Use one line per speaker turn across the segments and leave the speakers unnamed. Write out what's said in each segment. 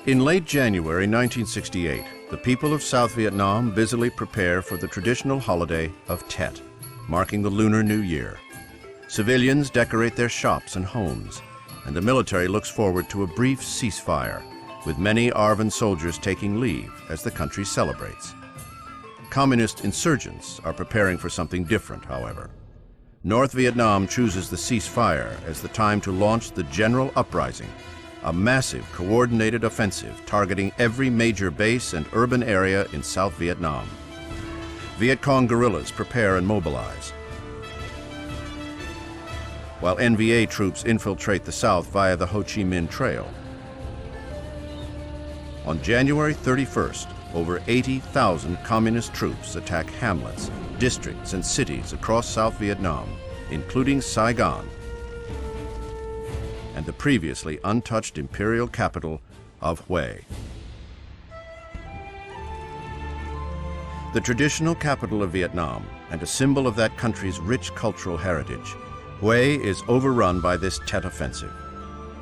In late January 1968, the people of South Vietnam busily prepare for the traditional holiday of Tet, marking the Lunar New Year. Civilians decorate their shops and homes, and the military looks forward to a brief ceasefire, with many ARVN soldiers taking leave as the country celebrates. Communist insurgents are preparing for something different, however. North Vietnam chooses the ceasefire as the time to launch the General Uprising, a massive coordinated offensive targeting every major base and urban area in South Vietnam. Viet Cong guerrillas prepare and mobilize, while NVA troops infiltrate the South via the Ho Chi Minh Trail. On January 31st, over 80,000 communist troops attack hamlets, districts, and cities across South Vietnam, including Saigon and the previously untouched imperial capital of Hue. The traditional capital of Vietnam and a symbol of that country's rich cultural heritage, Hue is overrun by this Tet offensive.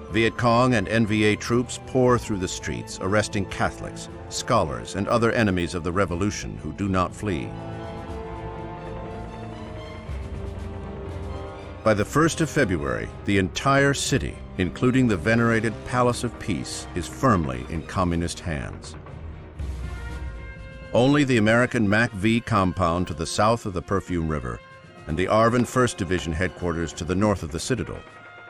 Viet Cong and NVA troops pour through the streets, arresting Catholics, scholars, and other enemies of the revolution who do not flee. By the 1st of February, the entire city, including the venerated Palace of Peace, is firmly in communist hands. Only the American MACV compound to the south of the Perfume River and the ARVN 1st Division headquarters to the north of the Citadel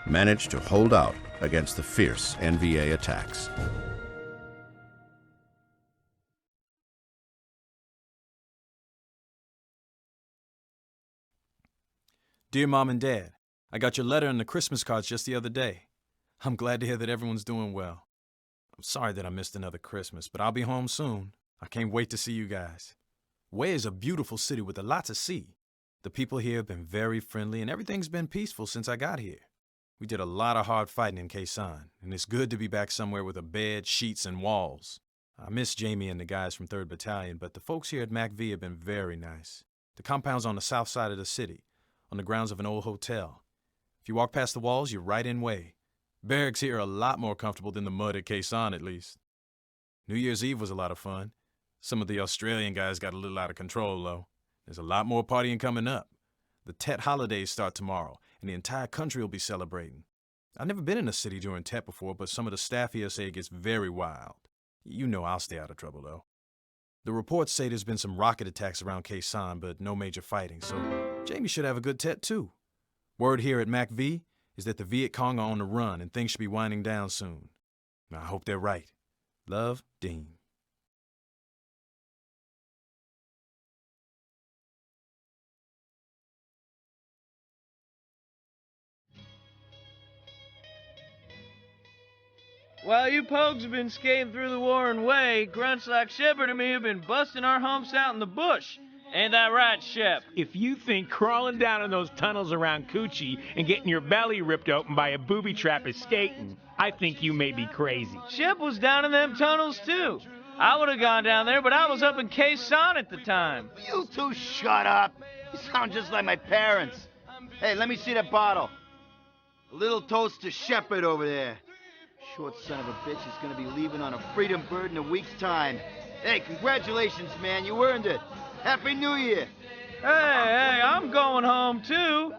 managed to hold out against the fierce NVA attacks.
Dear Mom and Dad, I got your letter and the Christmas cards just the other day. I'm glad to hear that everyone's doing well. I'm sorry that I missed another Christmas, but I'll be home soon. I can't wait to see you guys. Hue is a beautiful city with a lot to see. The people here have been very friendly and everything's been peaceful since I got here. We did a lot of hard fighting in Khe Sanh, and it's good to be back somewhere with a bed, sheets, and walls. I miss Jamie and the guys from 3rd Battalion, but the folks here at MACV have been very nice. The compound's on the south side of the city, on the grounds of an old hotel. If you walk past the walls, you're right in Hue. Barracks here are a lot more comfortable than the mud at Khe Sanh, at least. New Year's Eve was a lot of fun. Some of the Australian guys got a little out of control, though. There's a lot more partying coming up. The Tet holidays start tomorrow, and the entire country will be celebrating. I've never been in a city during Tet before, but some of the staff here say it gets very wild. You know I'll stay out of trouble, though. The reports say there's been some rocket attacks around Khe Sanh, but no major fighting, so Jamie should have a good Tet, too. Word here at MACV is that the Viet Cong are on the run, and things should be winding down soon. I hope they're right. Love, Dean.
While you pogues have been skating through the warring way, grunts like Shepard and me have been busting our humps out in the bush. Ain't that right, Shep?
If you think crawling down in those tunnels around Coochie and getting your belly ripped open by a booby trap is skating, I think you may be crazy.
Shep was down in them tunnels, too. I would have gone down there, but I was up in Khe Sanh at the time.
You two shut up. You sound just like my parents. Hey, let me see that bottle. A little toast to Shepard over there. Short son of a bitch is gonna be leaving on a freedom bird in a week's time. Hey, congratulations, man. You earned it. Happy New Year.
Hey, I'm going home, too.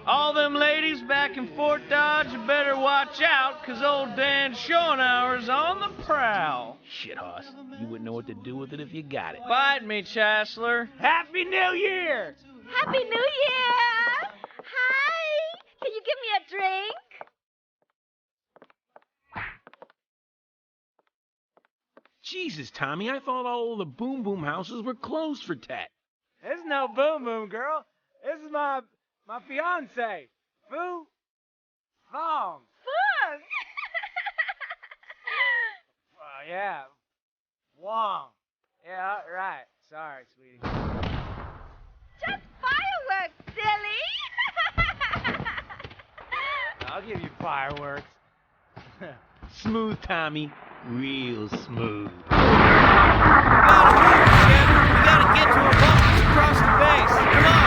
All them ladies back in Fort Dodge better watch out, 'cause old Dan Schoenauer's on the prowl.
Shit, Hoss. You wouldn't know what to do with it if you got it.
Bite me, Chancellor.
Happy New Year!
Happy New Year! Hi! Can you give me a drink?
Jesus, Tommy, I thought all the Boom Boom houses were closed for Tet.
This is no boom boom, girl. This is my fiance, Fu Fong.
Fun!
Yeah, Wong. Yeah, right. Sorry, sweetie.
Just fireworks, silly!
I'll give you fireworks.
Smooth, Tommy. Real smooth.
We gotta move, Shep. We gotta get to our bunkers across the base. Come on.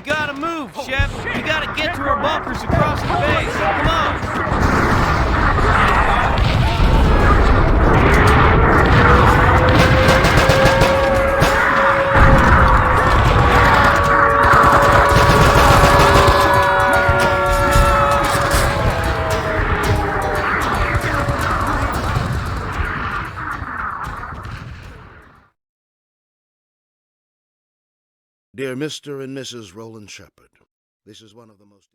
gotta move, Shep. We gotta get to our bunkers across the base. Come on.
Dear Mr. and Mrs. Roland Shepard, this is one of the most...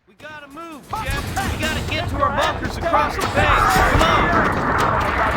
We gotta move, Shep. We gotta get to our bunkers across the base. Come on.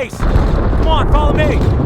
base. Come on, follow me.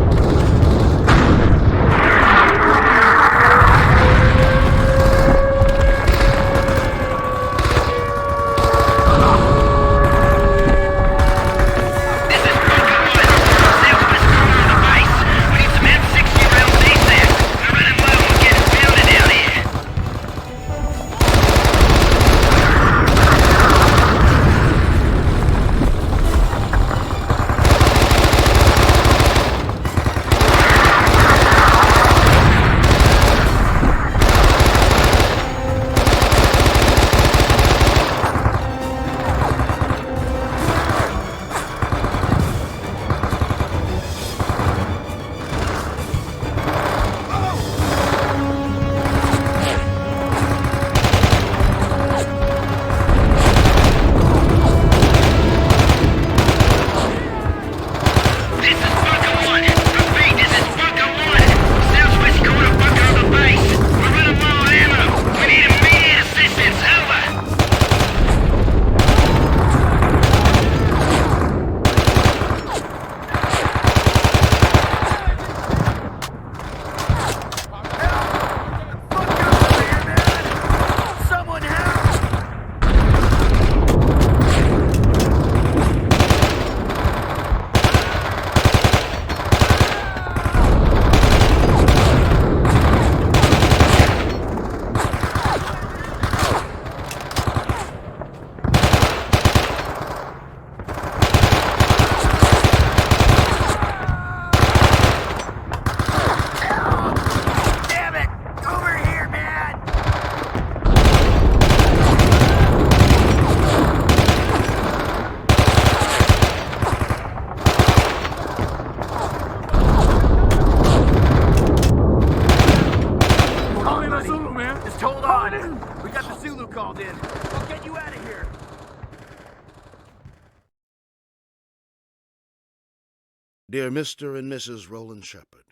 Dear Mr. and Mrs. Roland Shepard,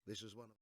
this is one of...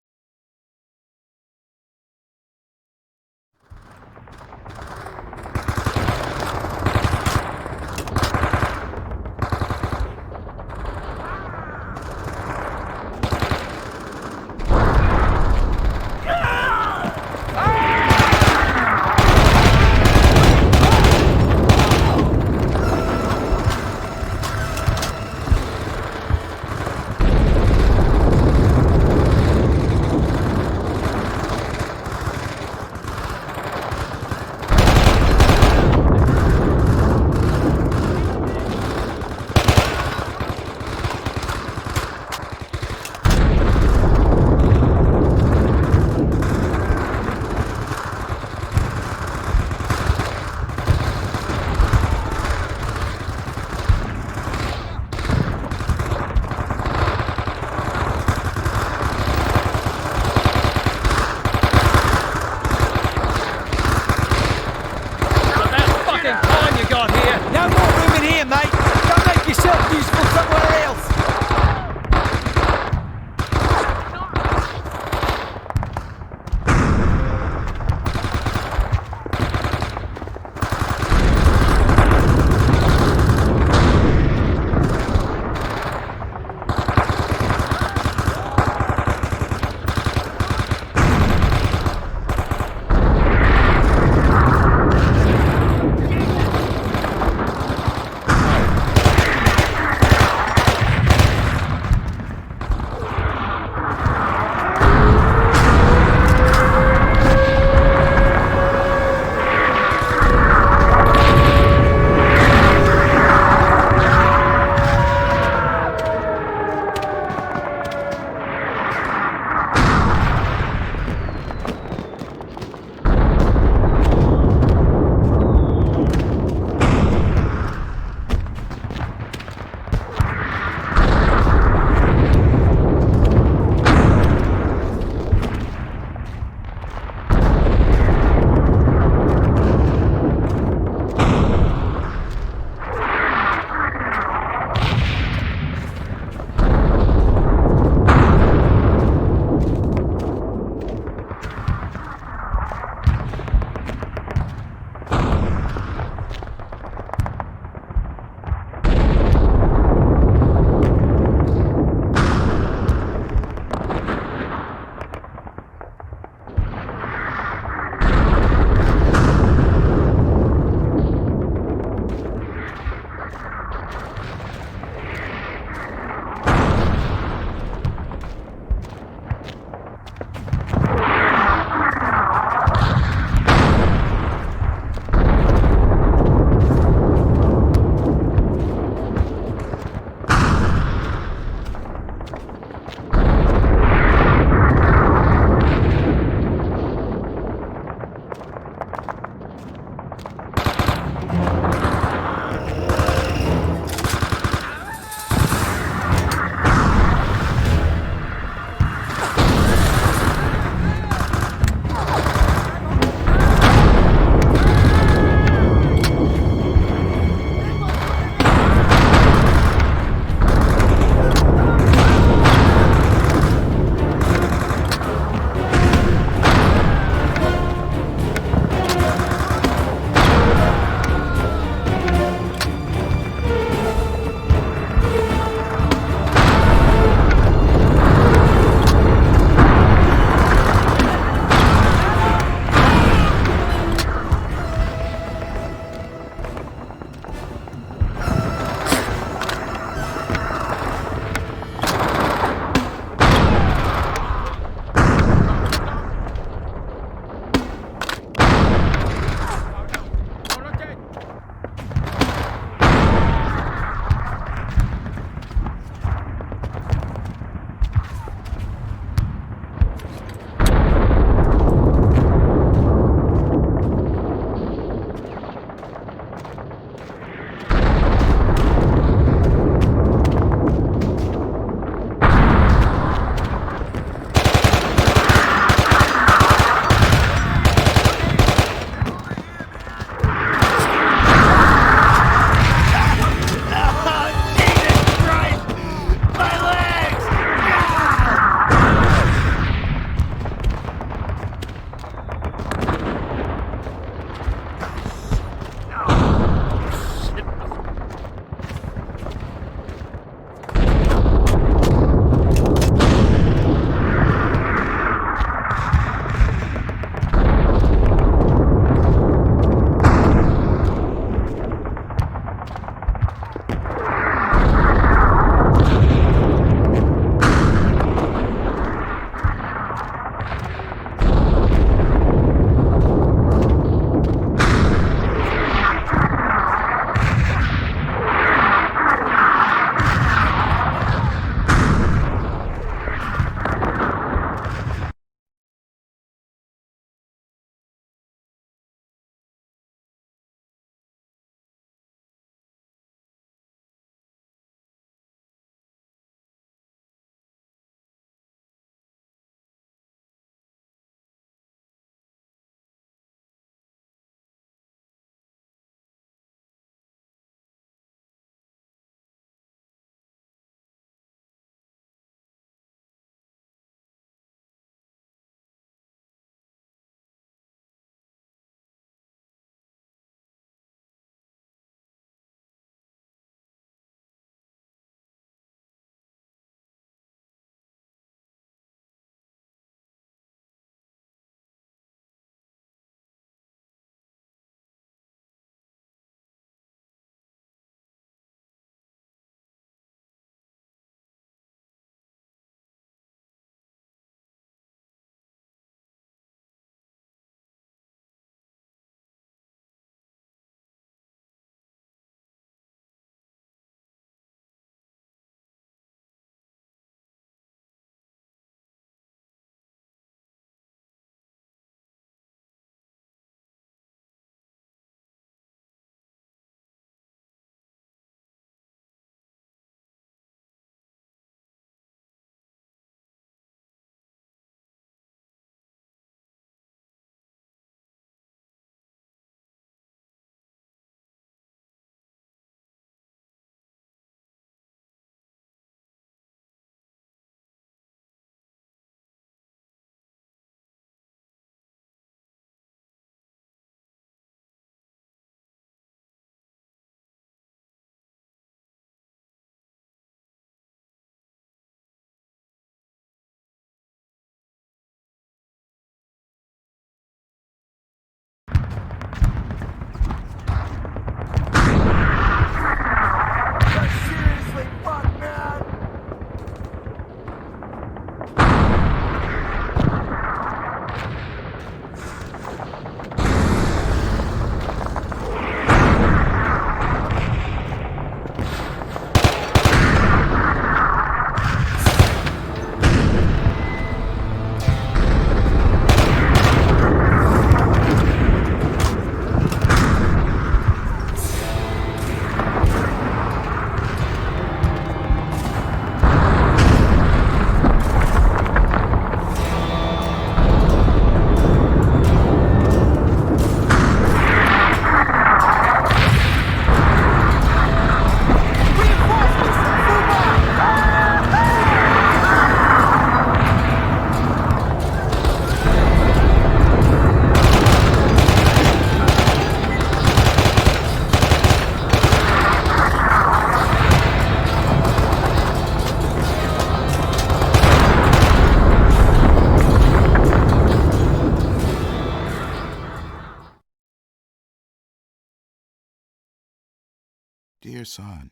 Dear son,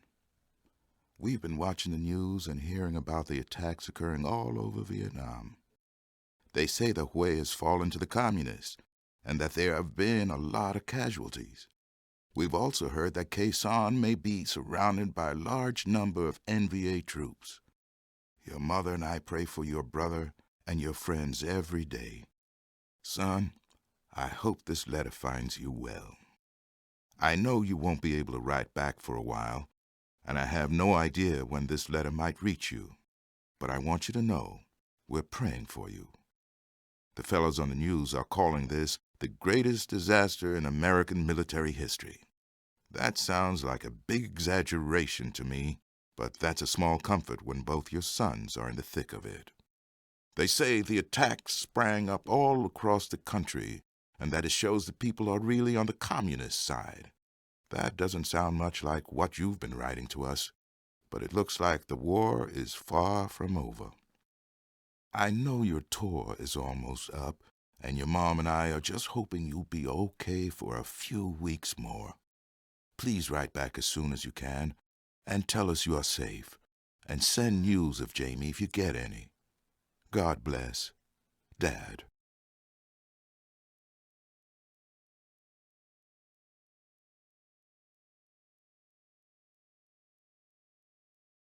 we've been watching the news and hearing about the attacks occurring all over Vietnam. They say the Hue has fallen to the communists and that there have been a lot of casualties. We've also heard that Khe Sanh may be surrounded by a large number of NVA troops. Your mother and I pray for your brother and your friends every day. Son, I hope this letter finds you well. I know you won't be able to write back for a while, and I have no idea when this letter might reach you. But I want you to know we're praying for you. The fellows on the news are calling this the greatest disaster in American military history. That sounds like a big exaggeration to me, but that's a small comfort when both your sons are in the thick of it. They say the attacks sprang up all across the country and that it shows the people are really on the communist side. That doesn't sound much like what you've been writing to us, but it looks like the war is far from over. I know your tour is almost up, and your mom and I are just hoping you'll be okay for a few weeks more. Please write back as soon as you can, and tell us you are safe, and send news of Jamie if you get any. God bless. Dad.